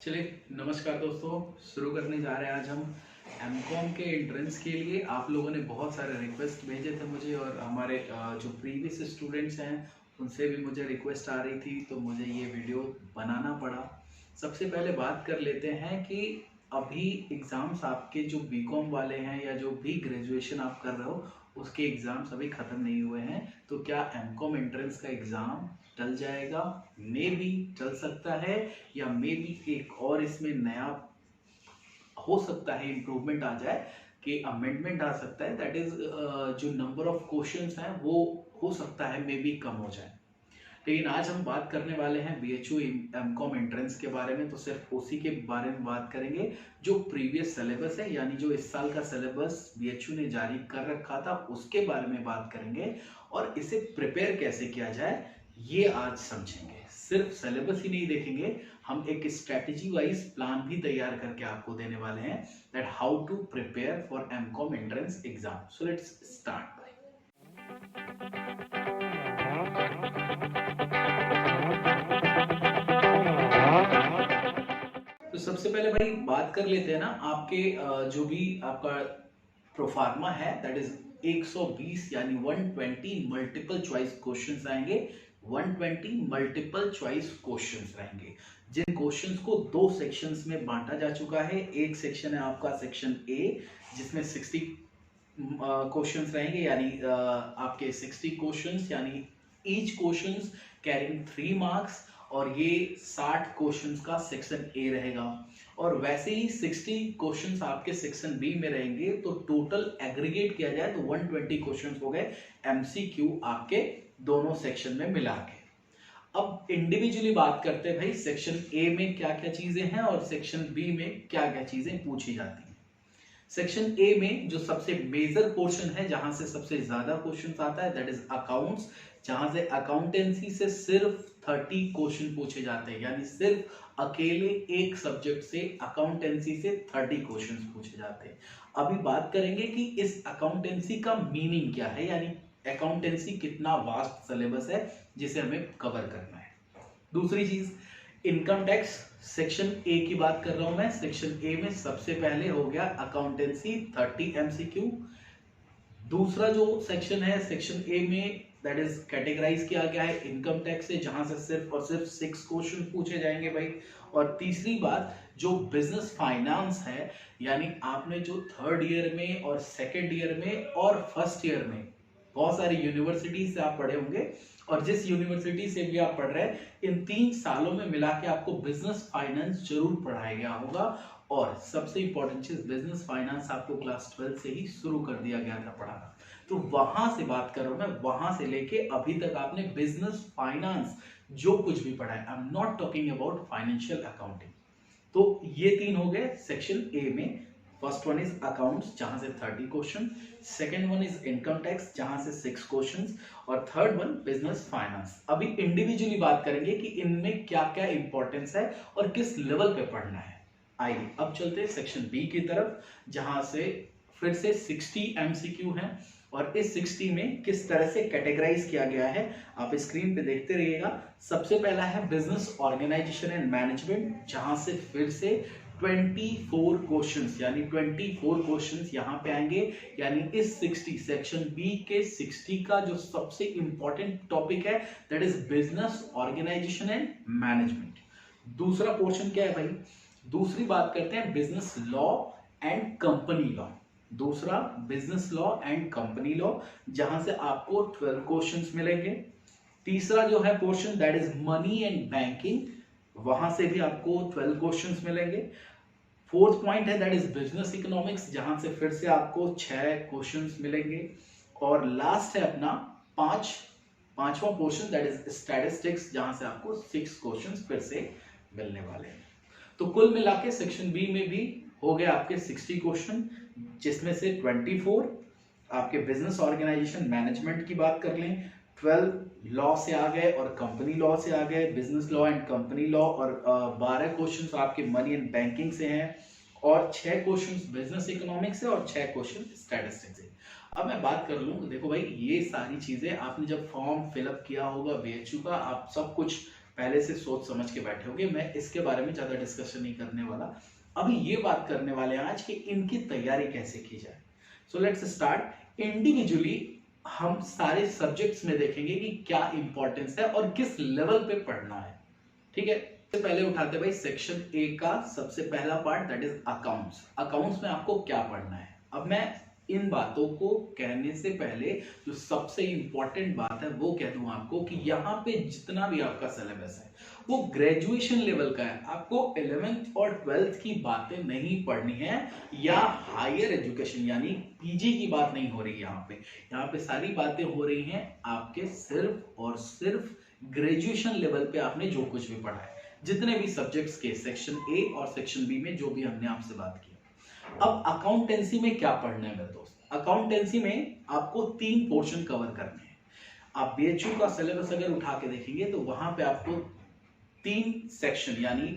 चलिए नमस्कार दोस्तों, शुरू करने जा रहे हैं। आज हम एमकॉम के एंट्रेंस के लिए आप लोगों ने बहुत सारे रिक्वेस्ट भेजे थे मुझे, और हमारे जो प्रीवियस स्टूडेंट्स हैं उनसे भी मुझे रिक्वेस्ट आ रही थी, तो मुझे ये वीडियो बनाना पड़ा। सबसे पहले बात कर लेते हैं कि अभी एग्ज़ाम्स आपके जो बीकॉम वाले हैं या जो भी ग्रेजुएशन आप कर रहे हो उसके एग्ज़ाम्स अभी ख़त्म नहीं हुए हैं, तो क्या एमकॉम एंट्रेंस का एग्ज़ाम टल जाएगा? मे बी टल सकता है, या मे बी एक और इसमें नया हो सकता है इम्प्रूवमेंट आ जाए कि अमेंडमेंट आ सकता है। दैट इज जो नंबर ऑफ क्वेश्चंस हैं वो हो सकता है मे बी कम हो जाए। लेकिन आज हम बात करने वाले हैं बीएचयू एमकॉम एंट्रेंस के बारे में, तो सिर्फ उसी के बारे में बात करेंगे जो प्रीवियस सिलेबस है, यानी जो इस साल का सिलेबस बीएचयू ने जारी कर रखा था उसके बारे में बात करेंगे, और इसे प्रिपेयर कैसे किया जाए ये आज समझेंगे। सिर्फ सिलेबस ही नहीं देखेंगे, हम एक स्ट्रेटेजी वाइज प्लान भी तैयार करके आपको देने वाले हैं, that how to prepare for MCom entrance exam. So let's start. तो सबसे पहले भाई बात कर लेते हैं ना, आपके जो भी आपका प्रोफार्मा है दैट इज 120 यानी 120 मल्टीपल चॉइस क्वेश्चंस आएंगे। 120 मल्टीपल चॉइस क्वेश्चंस रहेंगे, जिन क्वेश्चंस को दो सेक्शंस में बांटा जा चुका है। एक सेक्शन है आपका सेक्शन ए, जिसमें 60 क्वेश्चंस रहेंगे, यानी आपके 60 क्वेश्चंस, यानी ईच क्वेश्चंस कैरिंग 3 मार्क्स, और ये 60 क्वेश्चंस का सेक्शन ए रहेगा। और वैसे ही 60 क्वेश्चंस आपके सेक्शन बी में रहेंगे, तो टोटल एग्रीगेट किया जाए तो 120 क्वेश्चंस हो गए एमसीक्यू आपके दोनों सेक्शन में मिला के। अब इंडिविजुअली बात करते हैं भाई, सेक्शन ए में क्या क्या चीजें हैं और सेक्शन बी में क्या क्या चीजें पूछी जाती हैं। सेक्शन ए में जो सबसे मेजर पोर्शन है, जहां से सबसे ज्यादा क्वेश्चन आता है, दैट इज अकाउंट्स, जहां से अकाउंटेंसी से सिर्फ 30 क्वेश्चन पूछे जाते हैं, यानी सिर्फ अकेले एक सब्जेक्ट से अकाउंटेंसी से 30 क्वेश्चन पूछे जाते हैं। अभी बात करेंगे कि इस अकाउंटेंसी का मीनिंग क्या है, यानी अकाउंटेंसी कितना वास्ट सिलेबस है जिसे हमें कवर करना है। दूसरी चीज, इनकम टैक्स, सेक्शन ए की बात कर रहा हूं मैं। सेक्शन ए में सबसे पहले हो गया अकाउंटेंसी 30 एमसीक्यू। दूसरा जो सेक्शन है सेक्शन ए में, दैट इज कैटेगराइज किया गया है इनकम टैक्स से, जहां से सिर्फ और सिर्फ 6 क्वेश्चन पूछे जाएंगे भाई। और तीसरी बात, जो बिजनेस फाइनेंस है, यानी आपने जो 3rd ईयर में और 2nd ईयर में और 1st ईयर में बहुत सारी यूनिवर्सिटी से आप पढ़े होंगे, और जिस यूनिवर्सिटी से भी आप पढ़ रहे हैं, इन 3 सालों में मिला के आपको बिजनेस फाइनेंस जरूर पढ़ाया गया होगा। और सबसे इंपॉर्टेंट चीज, बिजनेस फाइनेंस आपको क्लास 12 से ही शुरू कर दिया गया था पढ़ाना। तो वहां से बात कर रहा हूं मैं, वहां से लेके अभी तक आपने बिजनेस फाइनेंस जो कुछ भी पढ़ा है, I am not talking about financial accounting. तो ये 3 हो गए सेक्शन ए में। फर्स्ट वन इज अकाउंट्स, जहां से 30 question, second one is income tax, जहां से 6 क्वेश्चन, और थर्ड वन बिजनेस फाइनेंस। अभी इंडिविजुअली बात करेंगे कि इनमें क्या क्या इंपॉर्टेंस है और किस लेवल पे पढ़ना है। आइए अब चलते हैं सेक्शन बी की तरफ, जहां से फिर से 60 एमसीक्यू हैं, और इस 60 में किस तरह से कैटेगराइज किया गया है आप स्क्रीन पे देखते रहिएगा। सबसे पहला है बिजनेस ऑर्गेनाइजेशन एंड मैनेजमेंट, जहां से फिर से 24 क्वेश्चंस, यानी 24 क्वेश्चंस यहां पे आएंगे। यानी इस 60 सेक्शन बी के 60 का जो सबसे इंपॉर्टेंट टॉपिक है, that is business organisation and management. दूसरा पोर्शन क्या है भाई, दूसरी बात करते हैं business law and company law. दूसरा business law and company law, जहां से आपको 12 क्वेश्चंस मिलेंगे। तीसरा जो है portion, that is money and banking, वहां से भी आपको 12 क्वेश्चंस मिलेंगे। फोर्थ पॉइंट है दैट इज बिजनेस इकोनॉमिक्स, जहां से फिर से आपको 6 क्वेश्चंस मिलेंगे। और लास्ट है अपना पांचवा पोर्शन, दैट इज स्टैटिस्टिक्स, जहां से आपको 6 क्वेश्चंस फिर से मिलने वाले हैं। तो कुल मिला के सेक्शन बी में भी हो गए आपके 60 क्वेश्चन, जिसमें से 24 आपके बिजनेस ऑर्गेनाइजेशन मैनेजमेंट की बात कर लें, 12 लॉ से आ गए और कंपनी लॉ से आ गए, business law and company law, और 12 क्वेश्चन आपके मनी एंड बैंकिंग से हैं, और 6 क्वेश्चन बिजनेस इकोनॉमिक्स से, और 6 क्वेश्चन स्टैटिस्टिक्स से। अब मैं बात कर लूं, देखो भाई ये सारी चीजें आपने जब फॉर्म फिलअप किया होगा बीएचयू का, आप सब कुछ पहले से सोच समझ के बैठे होंगे। मैं इसके बारे में ज्यादा डिस्कशन नहीं करने वाला। अभी ये बात करने वाले हैं आज कि इनकी तैयारी कैसे की जाए। सो लेट्स स्टार्ट। इंडिविजुअली हम सारे सब्जेक्ट्स में देखेंगे कि क्या इंपॉर्टेंस है और किस लेवल पे पढ़ना है। ठीक है, सबसे पहले उठाते भाई सेक्शन ए का सबसे पहला part, that is accounts. Accounts में आपको क्या पढ़ना है। अब मैं इन बातों को कहने से पहले जो सबसे इंपॉर्टेंट बात है वो कह दूं आपको कि यहाँ पे जितना भी आपका सिलेबस है वो ग्रेजुएशन लेवल का है। आपको 11th और 12th की बातें नहीं पढ़नी है या हायर एजुकेशन यानी पीजी की बात नहीं हो रही। यहाँ पे सारी बातें हो रही हैं आपके सिर्फ और सिर्फ ग्रेजुएशन लेवल पे आपने जो कुछ भी पढ़ा है, जितने भी सब्जेक्ट्स के सेक्शन ए और सेक्शन बी में जो भी हमने आपसे बात की। अब अकाउंटेंसी में क्या पढ़ना है मेरे दोस्त। अकाउंटेंसी में आपको 3 पोर्शन कवर करने हैं। आप बीएचयू का सिलेबस अगर उठा के देखेंगे तो वहां पे आपको 3 सेक्शन यानी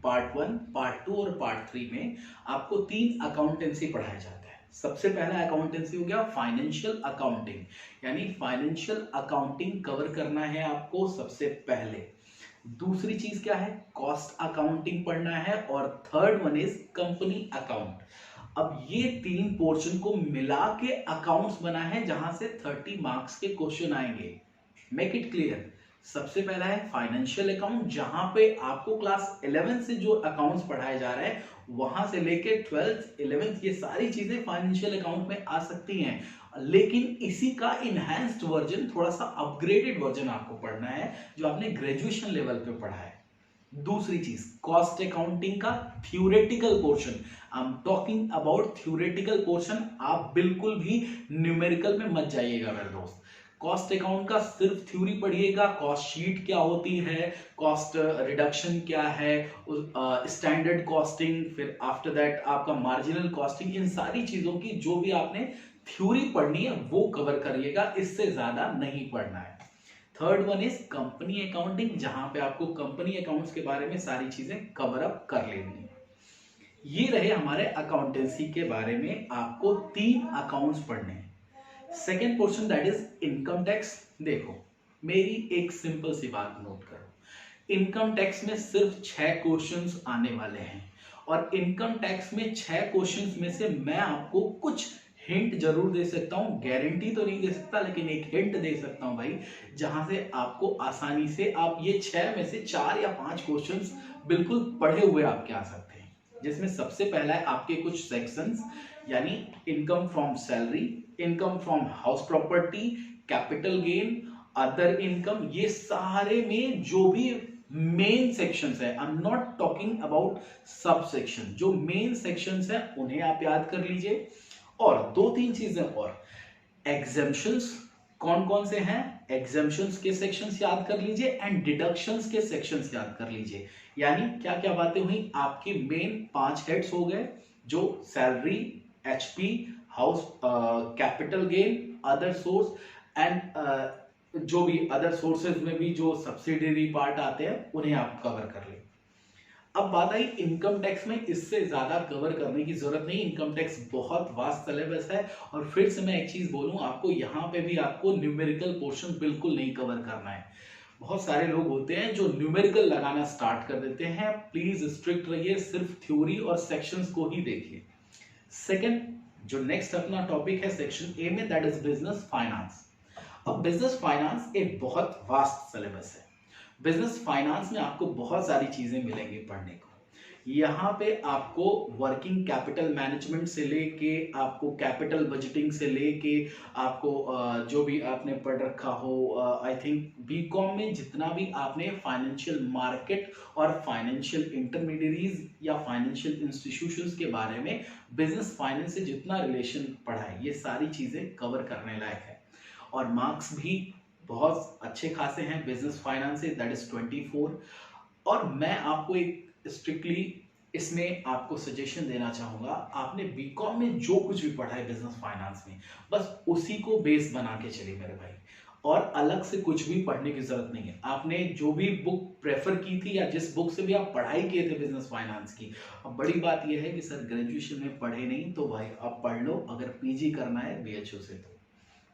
पार्ट 1, पार्ट 2 और पार्ट 3 में आपको 3 अकाउंटेंसी पढ़ाया जाता है। सबसे पहला अकाउंटेंसी हो गया फाइनेंशियल अकाउंटिंग, यानी फाइनेंशियल अकाउंटिंग कवर करना है आपको सबसे पहले। दूसरी चीज क्या है, कॉस्ट अकाउंटिंग पढ़ना है, और third one is company account. अब ये 3 पोर्शन को मिला के अकाउंट्स बना है जहां से 30 मार्क्स के क्वेश्चन आएंगे। Make it clear. सबसे पहला है फाइनेंशियल अकाउंट, जहां पे आपको क्लास 11 से जो अकाउंट्स पढ़ाए जा रहे हैं वहां से लेके 12th 11th ये सारी चीजें फाइनेंशियल अकाउंट में आ सकती हैं, लेकिन इसी का इनहैंस्ड वर्जन, थोड़ा सा अपग्रेडेड वर्जन आपको पढ़ना है जो आपने ग्रेजुएशन लेवल पे पढ़ा है। दूसरी चीज कॉस्ट अकाउंटिंग का theoretical portion, I am talking about theoretical portion. आप बिल्कुल भी न्यूमेरिकल में मत जाइएगा मेरे दोस्त। कॉस्ट अकाउंट का सिर्फ थ्योरी पढ़िएगा, कॉस्ट शीट क्या होती है, कॉस्ट रिडक्शन क्या है, स्टैंडर्ड कॉस्टिंग, फिर आफ्टर दैट आपका मार्जिनल कॉस्टिंग, इन सारी चीजों की जो भी आपने थ्योरी पढ़नी है वो कवर करिएगा, इससे ज्यादा नहीं पढ़ना है। Third one is company accounting, जहां पे आपको कंपनी अकाउंट्स के बारे में सारी चीजें कवर अप कर लेनी है। ये रहे हमारे अकाउंटेंसी के बारे में, आपको 3 अकाउंट्स पढ़ने हैं। Second portion that is income tax. देखो मेरी एक सिंपल सी बात नोट करो, इनकम टैक्स में सिर्फ 6 क्वेश्चंस आने वाले हैं, और इनकम टैक्स में 6 क्वेश्चंस में से मैं आपको कुछ हिंट जरूर दे सकता हूं, गारंटी तो नहीं दे सकता लेकिन एक हिंट दे सकता हूं भाई, जहां से आपको आसानी से आप ये 6 में से 4 या 5 क्वेश्चंस बिल्कुल पढ़े हुए आपके आ सकते हैं। जिसमें सबसे पहला है आपके कुछ सेक्शंस, यानी income from salary, income from house property, capital gain, other income, ये सारे में जो भी मेन सेक्शंस है, I am not talking about sub section, जो मेन सेक्शंस है उन्हें आप याद कर लीजिए। और 2-3 चीजें और, एग्जेम्पशंस कौन कौन से हैं, एग्जेम्पशंस के सेक्शंस याद कर लीजिए, एंड डिडक्शंस के सेक्शंस याद कर लीजिए। यानी क्या क्या बातें हुई, आपकी मेन 5 हेड्स हो गए, जो salary, HP, house, capital gain, other source, and जो भी अदर सोर्सेज में भी जो सब्सिडरी पार्ट आते हैं उन्हें आप कवर कर लें। अब बात आई इनकम टैक्स में, इससे ज्यादा कवर करने की जरूरत नहीं, इनकम टैक्स बहुत वास्ट सिलेबस है। और फिर से मैं एक चीज बोलूं आपको, यहाँ पे भी आपको न्यूमेरिकल पोर्शन बिल्कुल नहीं कवर करना है। बहुत सारे लोग होते हैं जो न्यूमेरिकल लगाना स्टार्ट कर देते हैं, प्लीज स्ट्रिक्ट रहिए, सिर्फ थ्योरी और सेक्शंस को ही देखिए। सेकंड जो नेक्स्ट अपना टॉपिक है सेक्शन ए में, दैट इज बिजनेस फाइनेंस। अब बिजनेस फाइनेंस एक बहुत वास्ट सिलेबस है। बिजनेस फाइनेंस में आपको बहुत सारी चीजें मिलेंगी पढ़ने को। यहाँ पे आपको वर्किंग कैपिटल मैनेजमेंट से लेके, आपको कैपिटल बजटिंग से लेके, आपको जो भी आपने पढ़ रखा हो, आई थिंक बीकॉम में जितना भी आपने फाइनेंशियल मार्केट और फाइनेंशियल इंटरमीडियरीज या फाइनेंशियल इंस्टीट्यूशंस के बारे में बिजनेस फाइनेंस से जितना रिलेशन पढ़ा है, ये सारी चीजें कवर करने लायक है। और मार्क्स भी बहुत अच्छे खासे हैं बिजनेस फाइनेंस से, दैट इज 24। और मैं आपको एक स्ट्रिक्टली इसमें आपको सजेशन देना चाहूंगा, आपने बीकॉम में जो कुछ भी पढ़ा है बिजनेस फाइनेंस में, बस उसी को बेस बना के चलिए मेरे भाई, और अलग से कुछ भी पढ़ने की जरूरत नहीं है। आपने जो भी बुक प्रेफर की थी या जिस बुक से भी आप पढ़ाई किए थे बिजनेस फाइनेंस की, अब बड़ी बात यह है कि सर ग्रेजुएशन में पढ़े नहीं, तो भाई अब पढ़ लो, अगर पीजी करना है बीएचयू से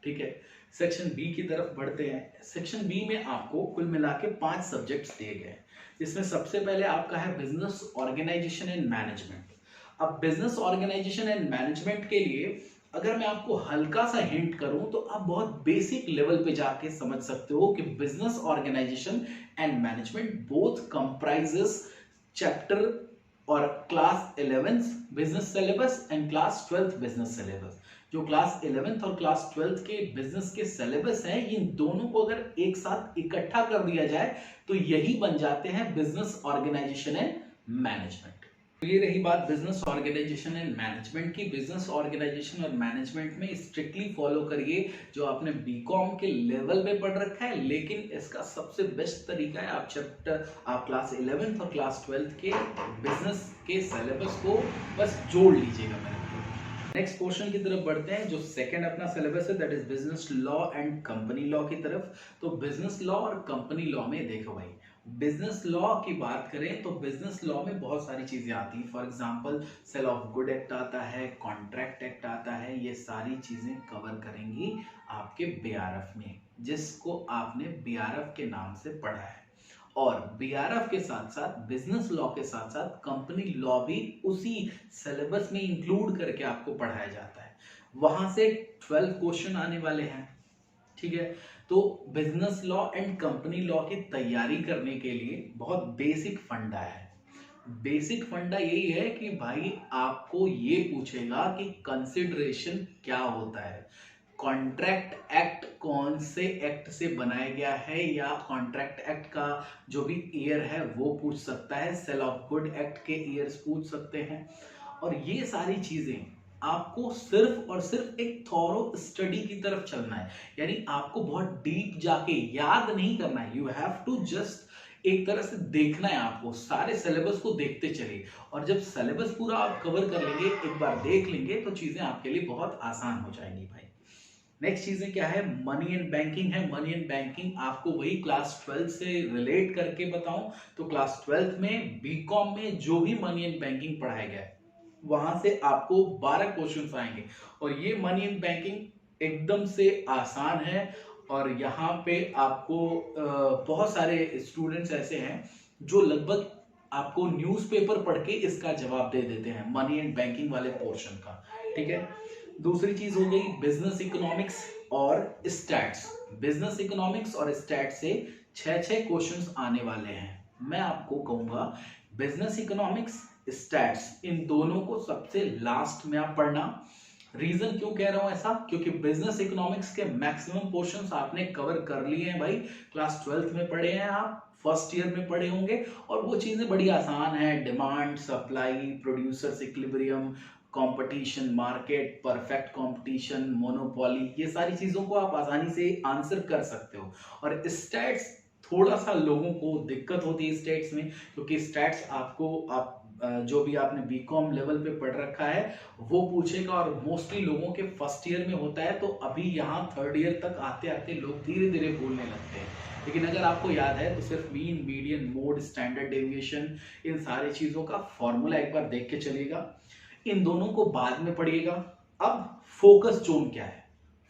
तो ठीक है, सेक्शन बी की तरफ बढ़ते हैं। सेक्शन बी में आपको कुल मिला के 5 सब्जेक्ट्स दिए गए हैं, जिसमें सबसे पहले आपका है बिजनेस ऑर्गेनाइजेशन एंड मैनेजमेंट। अब बिजनेस ऑर्गेनाइजेशन एंड मैनेजमेंट के लिए अगर मैं आपको हल्का सा हिंट करूं तो आप बहुत बेसिक लेवल पे जाके समझ सकते हो कि business organisation and management both comprises chapter और class 11th business syllabus and class 12th business syllabus. जो क्लास 11th और क्लास 12th के बिजनेस के सिलेबस हैं, इन दोनों को अगर एक साथ इकट्ठा कर दिया जाए तो यही बन जाते हैं बिजनेस ऑर्गेनाइजेशन एंड मैनेजमेंट। तो ये रही बात बिजनेस ऑर्गेनाइजेशन एंड मैनेजमेंट की। बिजनेस ऑर्गेनाइजेशन और मैनेजमेंट में स्ट्रिक्टली फॉलो करिए जो आपने बीकॉम के लेवल पे पढ़ रखा है, लेकिन इसका सबसे बेस्ट तरीका है आप क्लास 11th और क्लास 12th के बिजनेस के सिलेबस को बस जोड़ लीजिएगा मेरे। नेक्स्ट पोर्शन की तरफ बढ़ते हैं। जो सेकंड अपना सिलेबस है that is business law and company law की तरफ। तो बिजनेस लॉ और कंपनी लॉ में देखो भाई, बिजनेस लॉ की बात करें तो बिजनेस लॉ में बहुत सारी चीजें आती हैं। For example sale of good act आता है, कॉन्ट्रैक्ट एक्ट आता है, ये सारी चीजें कवर करेंगी आपके बीआरएफ में, जिसको आपने बीआरएफ के नाम से पढ़ा है। और बीआरएफ के साथ साथ बिजनेस लॉ के साथ साथ कंपनी लॉ भी उसी सिलेबस में इंक्लूड करके आपको पढ़ाया जाता है। वहां से 12 क्वेश्चन आने वाले हैं, ठीक है। तो business law and company law की तैयारी करने के लिए बहुत बेसिक फंडा है। बेसिक फंडा यही है कि भाई आपको ये पूछेगा कि कंसिडरेशन क्या होता है, कॉन्ट्रैक्ट एक्ट कौन से एक्ट से बनाया गया है, या कॉन्ट्रैक्ट एक्ट का जो भी ईयर है वो पूछ सकता है, सेल ऑफ गुड एक्ट के ईयर्स पूछ सकते हैं। और ये सारी चीजें आपको सिर्फ और सिर्फ एक थॉरो स्टडी की तरफ चलना है, यानी आपको बहुत डीप जाके याद नहीं करना है। यू हैव टू जस्ट एक तरह से देखना है, आपको सारे सिलेबस को देखते चलिए, और जब सिलेबस पूरा आप कवर कर लेंगे, एक बार देख लेंगे, तो चीजें आपके लिए बहुत आसान हो जाएंगी भाई। नेक्स्ट चीजें क्या है, मनी एंड बैंकिंग है। मनी एंड बैंकिंग आपको वही क्लास 12 से रिलेट करके बताऊं तो क्लास 12 में बीकॉम में जो भी मनी एंड बैंकिंग पढ़ाया गया है वहां से आपको 12 क्वेश्चंस आएंगे, और ये मनी एंड बैंकिंग एकदम से आसान है। और यहाँ पे आपको बहुत सारे स्टूडेंट्स ऐसे हैं जो लगभग आपको न्यूज़पेपर पढ़ के इसका जवाब दे देते हैं मनी एंड बैंकिंग वाले पोर्शन का, ठीक है। दूसरी चीज हो गई बिजनेस इकोनॉमिक्स और स्टैट्स। बिजनेस इकोनॉमिक्स और स्टैट्स से 6 क्वेश्चंस आने वाले हैं। मैं आपको कहूंगा बिजनेस इकोनॉमिक्स, स्टैट्स, इन दोनों को सबसे लास्ट में आप पढ़ना। रीजन क्यों कह रहा हूं ऐसा, क्योंकि बिजनेस इकोनॉमिक्स के मैक्सिमम पोर्शंस आपने कवर कर लिए हैं भाई, क्लास 12th में पढ़े हैं आप, फर्स्ट ईयर में पढ़े होंगे, और वो चीजें बड़ी आसान है। Demand, supply, producers equilibrium, competition, market, perfect competition, monopoly, ये सारी चीजों को आप आसानी से आंसर कर सकते हो। और स्टैट्स थोड़ा सा लोगों को दिक्कत होती है स्टैट्स में, क्योंकि स्टैट्स आप जो भी आपने बीकॉम लेवल पे पढ़ रखा है वो पूछेगा, और मोस्टली लोगों के फर्स्ट ईयर में होता है, तो अभी यहाँ थर्ड ईयर तक आते आते लोग धीरे धीरे भूलने लगते हैं। लेकिन अगर आपको याद है तो सिर्फ mean, median, mode, standard deviation, इन सारी चीजों का फॉर्मूला एक बार देख के चलिएगा। इन दोनों को बाद में पढ़िएगा। अब फोकस जोन क्या है,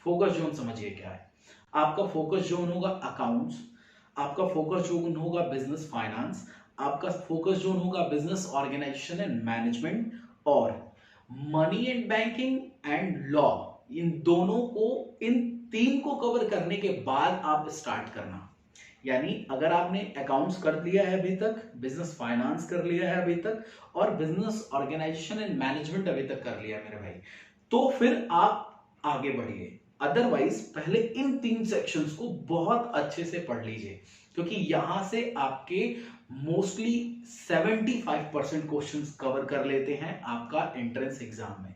फोकस जोन समझिए क्या है। आपका फोकस जोन होगा अकाउंट्स, आपका फोकस जोन होगा बिजनेस फाइनेंस, आपका फोकस जोन होगा बिजनेस ऑर्गेनाइजेशन एंड मैनेजमेंट, और money and banking and law. इन दोनों को, इन 3 को कवर करने के बाद आप स्टार्ट करना। यानी अगर आपने अकाउंट्स कर लिया है अभी तक, बिजनेस फाइनेंस कर लिया है अभी तक, और बिजनेस ऑर्गेनाइजेशन एंड मैनेजमेंट अभी तक कर लिया है मेरे भाई, तो फिर आप आगे बढ़िए। अदरवाइज पहले इन 3 सेक्शंस को बहुत अच्छे से पढ़ लीजिए, क्योंकि यहां से आपके मोस्टली 75% क्वेश्चंस कवर कर लेते हैं आपका एंट्रेंस एग्जाम में,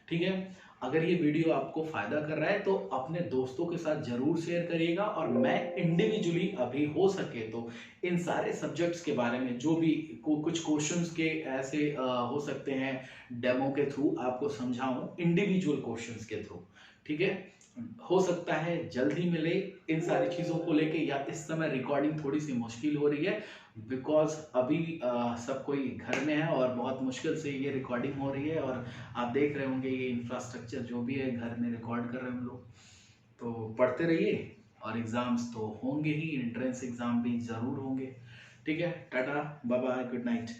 ठीक है। अगर ये वीडियो आपको फायदा कर रहा है तो अपने दोस्तों के साथ जरूर शेयर करिएगा, और मैं इंडिविजुअली अभी हो सके तो इन सारे सब्जेक्ट्स के बारे में जो भी कुछ क्वेश्चंस के ऐसे हो सकते हैं डेमो के थ्रू आपको समझाऊं, इंडिविजुअल क्वेश्चंस के थ्रू, ठीक है। हो सकता है जल्द ही मिले इन सारी चीजों को लेके, या इस समय रिकॉर्डिंग थोड़ी सी मुश्किल हो रही है बिकॉज अभी सब कोई घर में है और बहुत मुश्किल से ये रिकॉर्डिंग हो रही है, और आप देख रहे होंगे ये इंफ्रास्ट्रक्चर जो भी है घर में रिकॉर्ड कर रहे हैं हम लोग। तो पढ़ते रहिए, और एग्जाम्स तो होंगे ही, एंट्रेंस एग्जाम भी जरूर होंगे। ठीक है, tata bye bye, good night.